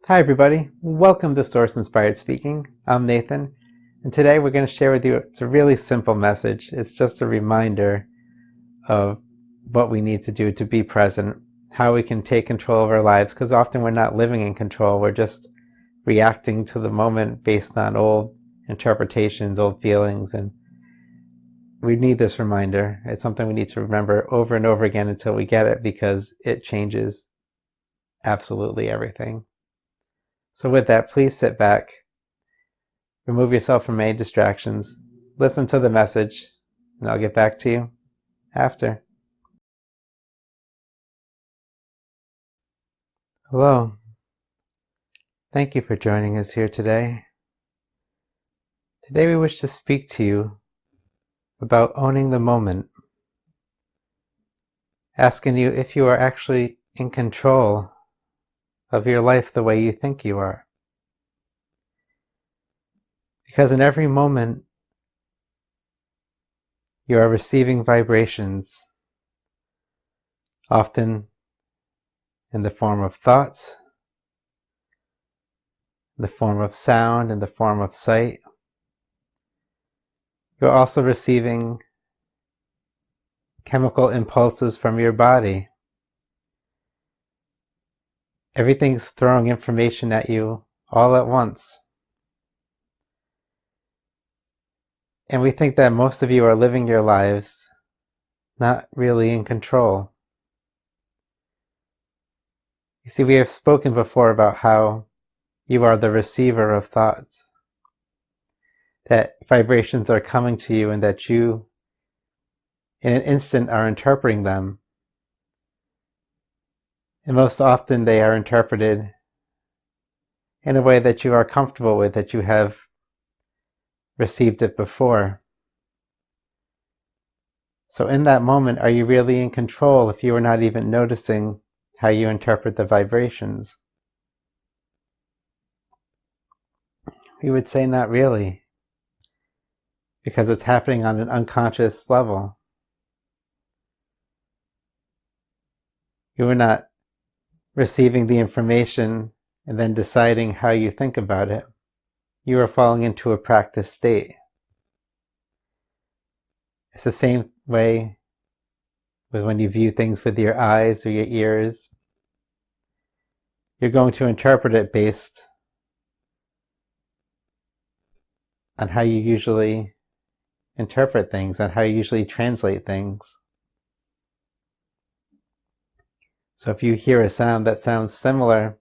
Hi everybody, welcome to Source Inspired Speaking. I'm Nathan, and today we're going to share with you, it's a really simple message. It's just a reminder of what we need to do to be present, how we can take control of our lives, because often we're not living in control, we're just reacting to the moment based on old interpretations, old feelings, and we need this reminder. It's something we need to remember over and over again until we get it, because it changes absolutely everything. So with that, please sit back, remove yourself from any distractions, listen to the message, and I'll get back to you after. Hello. Thank you for joining us here today. Today we wish to speak to you about owning the moment, asking you if you are actually in control of your life the way you think you are. Because in every moment you are receiving vibrations, often in the form of thoughts, in the form of sound, in the form of sight. You're also receiving chemical impulses from your body. Everything's throwing information at you all at once. And we think that most of you are living your lives not really in control. You see, we have spoken before about how you are the receiver of thoughts, that vibrations are coming to you and that you, in an instant, are interpreting them. And most often they are interpreted in a way that you are comfortable with, that you have received it before. So in that moment, are you really in control if you are not even noticing how you interpret the vibrations? We would say not really, because it's happening on an unconscious level. You are not receiving the information and then deciding how you think about it. You are falling into a practice state. It's the same way with when you view things with your eyes or your ears. You're going to interpret it based on how you usually interpret things, on how you usually translate things. So if you hear a sound that sounds similar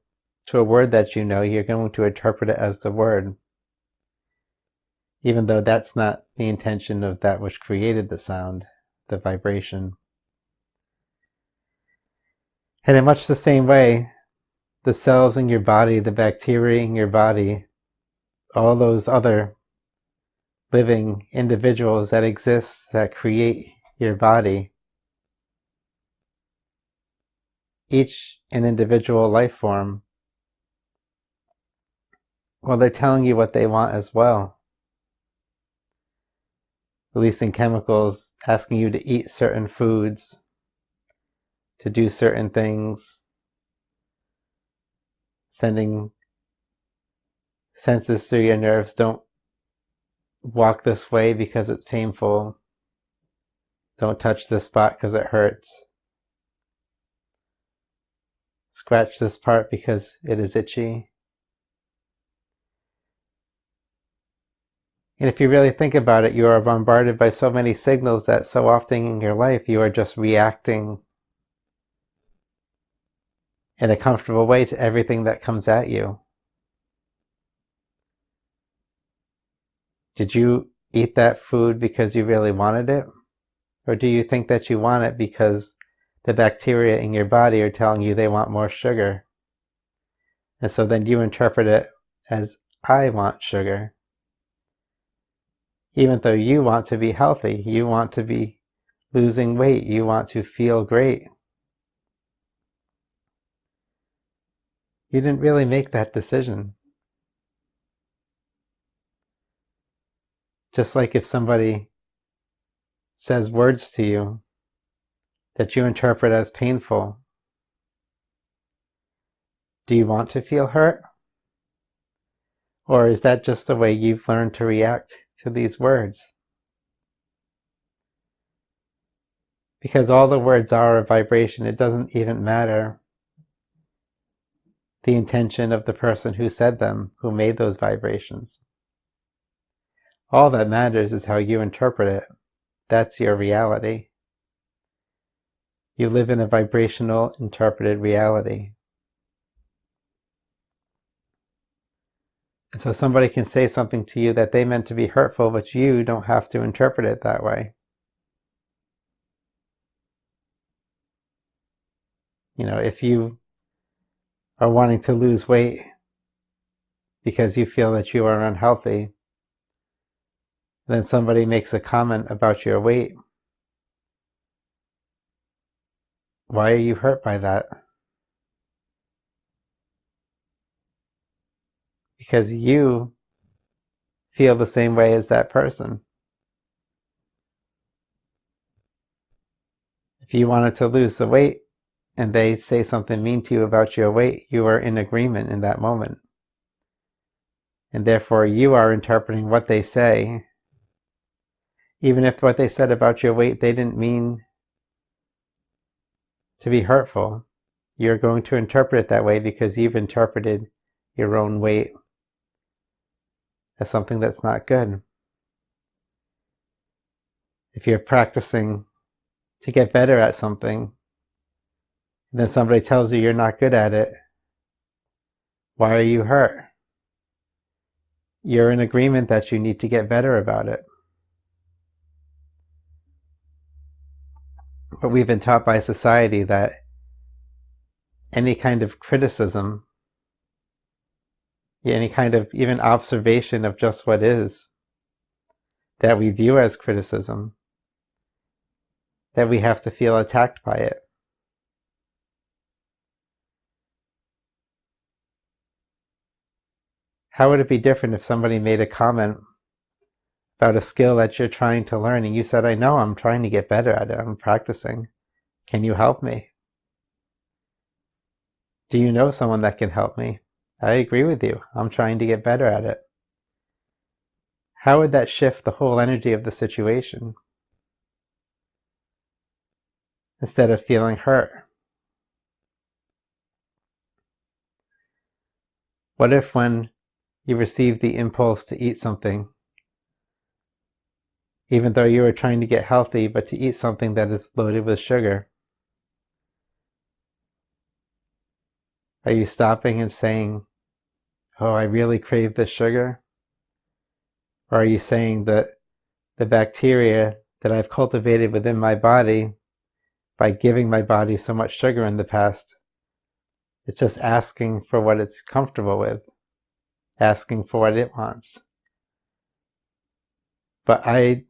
to a word that you know, you're going to interpret it as the word, even though that's not the intention of that which created the sound, the vibration. And in much the same way, the cells in your body, the bacteria in your body, all those other living individuals that exist, that create your body, each an individual life form, well, they're telling you what they want as well. Releasing chemicals, asking you to eat certain foods, to do certain things, sending senses through your nerves. Don't walk this way because it's painful. Don't touch this spot because it hurts. Scratch this part because it is itchy. And if you really think about it, you are bombarded by so many signals that so often in your life you are just reacting in a comfortable way to everything that comes at you. Did you eat that food because you really wanted it? Or do you think that you want it because the bacteria in your body are telling you they want more sugar? And so then you interpret it as, I want sugar. Even though you want to be healthy, you want to be losing weight, you want to feel great. You didn't really make that decision. Just like if somebody says words to you that you interpret as painful, do you want to feel hurt? Or is that just the way you've learned to react to these words? Because all the words are a vibration. It doesn't even matter the intention of the person who said them, who made those vibrations. All that matters is how you interpret it. That's your reality. You live in a vibrational, interpreted reality. And so somebody can say something to you that they meant to be hurtful, but you don't have to interpret it that way. If you are wanting to lose weight because you feel that you are unhealthy, then somebody makes a comment about your weight. Why are you hurt by that? Because you feel the same way as that person. If you wanted to lose the weight and they say something mean to you about your weight, you are in agreement in that moment. And therefore you are interpreting what they say. Even if what they said about your weight, they didn't mean to be hurtful, you're going to interpret it that way because you've interpreted your own weight as something that's not good. If you're practicing to get better at something, and then somebody tells you you're not good at it, why are you hurt? You're in agreement that you need to get better about it. But we've been taught by society that any kind of criticism, any kind of even observation of just what is, that we view as criticism, that we have to feel attacked by it. How would it be different if somebody made a comment about a skill that you're trying to learn and you said, I know, I'm trying to get better at it, I'm practicing. Can you help me? Do you know someone that can help me? I agree with you. I'm trying to get better at it. How would that shift the whole energy of the situation? Instead of feeling hurt. What if when you received the impulse to eat something, even though you were trying to get healthy, but to eat something that is loaded with sugar, are you stopping and saying, oh, I really crave this sugar? Or are you saying that the bacteria that I've cultivated within my body by giving my body so much sugar in the past, it's just asking for what it's comfortable with, asking for what it wants. But I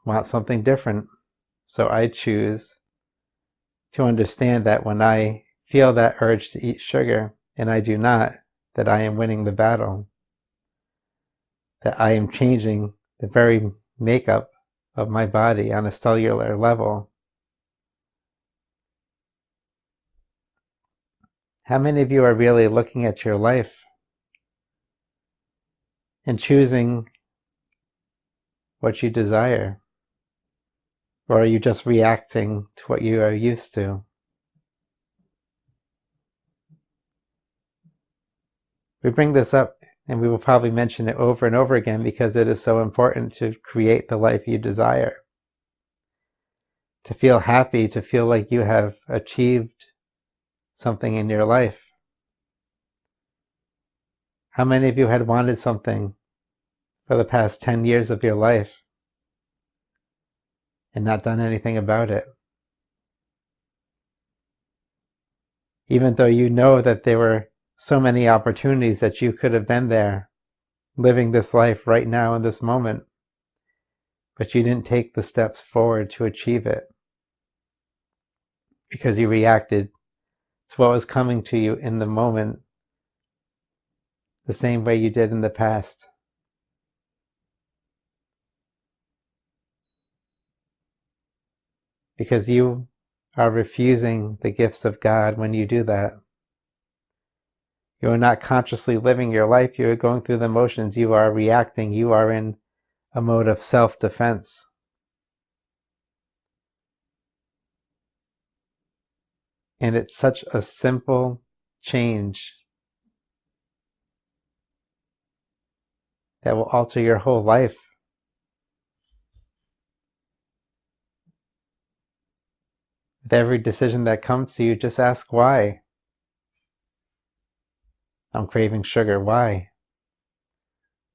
want something different, so I choose to understand that when I feel that urge to eat sugar, and I do not, that I am winning the battle, that I am changing the very makeup of my body on a cellular level. How many of you are really looking at your life and choosing what you desire? Or are you just reacting to what you are used to? We bring this up, and we will probably mention it over and over again because it is so important to create the life you desire. To feel happy, to feel like you have achieved something in your life. How many of you had wanted something for the past 10 years of your life and not done anything about it? Even though you know that there were so many opportunities that you could have been there, living this life right now in this moment, but you didn't take the steps forward to achieve it because you reacted to what was coming to you in the moment the same way you did in the past. Because you are refusing the gifts of God when you do that. You are not consciously living your life. You are going through the motions. You are reacting. You are in a mode of self-defense. And it's such a simple change that will alter your whole life. With every decision that comes to you, just ask why. I'm craving sugar. Why?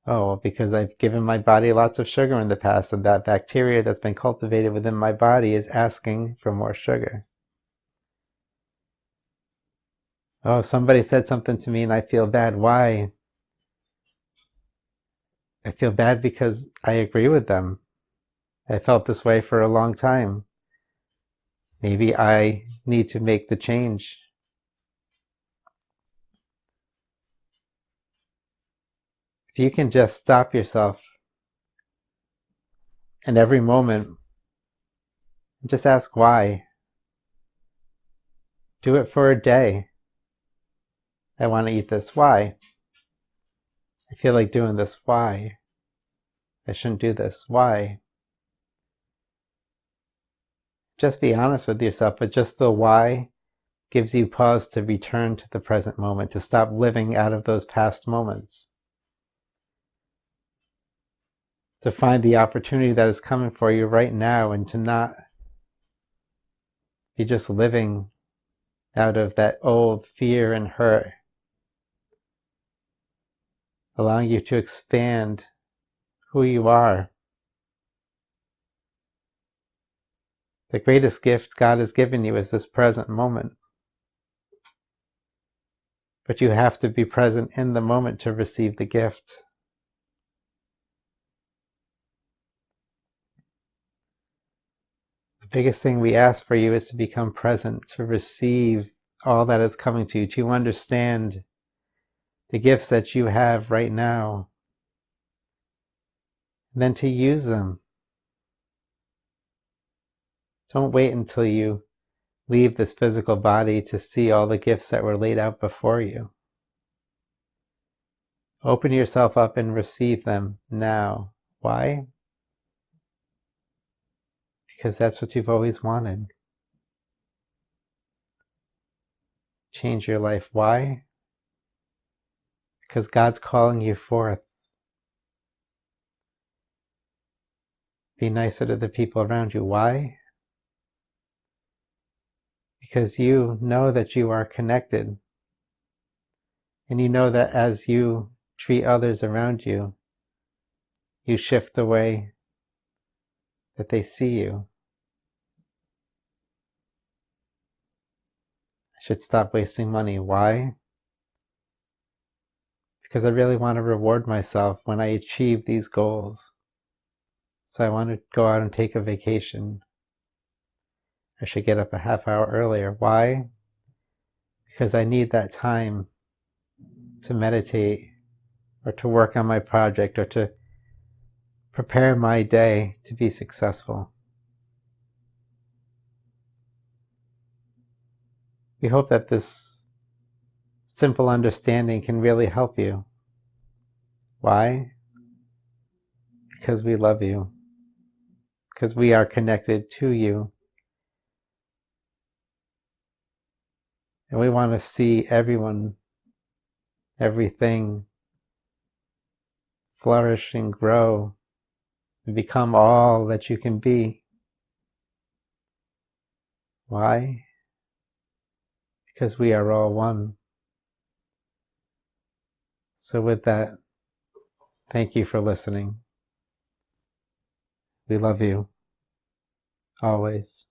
Oh, because I've given my body lots of sugar in the past, and that bacteria that's been cultivated within my body is asking for more sugar. Oh, somebody said something to me and I feel bad. Why? I feel bad because I agree with them. I felt this way for a long time. Maybe I need to make the change. If you can just stop yourself in every moment and just ask why. Do it for a day. I want to eat this. Why? I feel like doing this. Why? I shouldn't do this. Why? Just be honest with yourself, but just the why gives you pause to return to the present moment, to stop living out of those past moments, to find the opportunity that is coming for you right now, and to not be just living out of that old fear and hurt, allowing you to expand who you are. The greatest gift God has given you is this present moment. But you have to be present in the moment to receive the gift. The biggest thing we ask for you is to become present, to receive all that is coming to you, to understand the gifts that you have right now, and then to use them. Don't wait until you leave this physical body to see all the gifts that were laid out before you. Open yourself up and receive them now. Why? Because that's what you've always wanted. Change your life. Why? Because God's calling you forth. Be nicer to the people around you. Why? Because you know that you are connected. And you know that as you treat others around you, you shift the way that they see you. I should stop wasting money. Why? Because I really want to reward myself when I achieve these goals. So I want to go out and take a vacation. I should get up a half hour earlier. Why? Because I need that time to meditate or to work on my project or to prepare my day to be successful. We hope that this simple understanding can really help you. Why? Because we love you. Because we are connected to you. And we want to see everyone, everything flourish and grow and become all that you can be. Why? Because we are all one. So with that, thank you for listening. We love you. Always.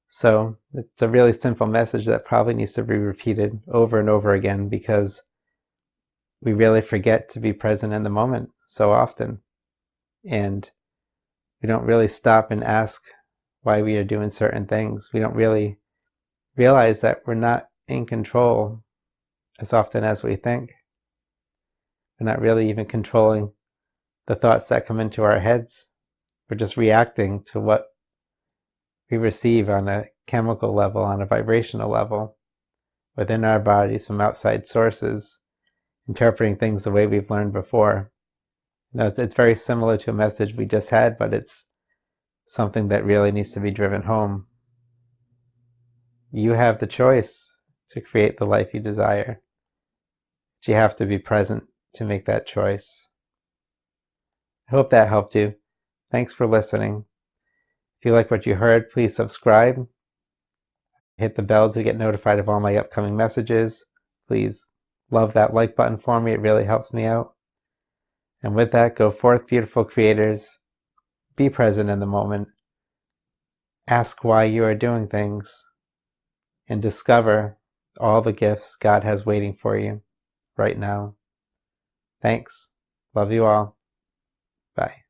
So it's a really simple message that probably needs to be repeated over and over again because we really forget to be present in the moment so often. And we don't really stop and ask why we are doing certain things. We don't really realize that we're not in control as often as we think. We're not really even controlling the thoughts that come into our heads. We're just reacting to what we receive on a chemical level, on a vibrational level, within our bodies from outside sources, interpreting things the way we've learned before. It's very similar to a message we just had, but it's something that really needs to be driven home. You have the choice to create the life you desire. But you have to be present to make that choice. I hope that helped you. Thanks for listening. If you like what you heard, please subscribe. Hit the bell to get notified of all my upcoming messages. Please love that like button for me. It really helps me out. And with that, go forth, beautiful creators. Be present in the moment. Ask why you are doing things. And discover all the gifts God has waiting for you right now. Thanks. Love you all. Bye.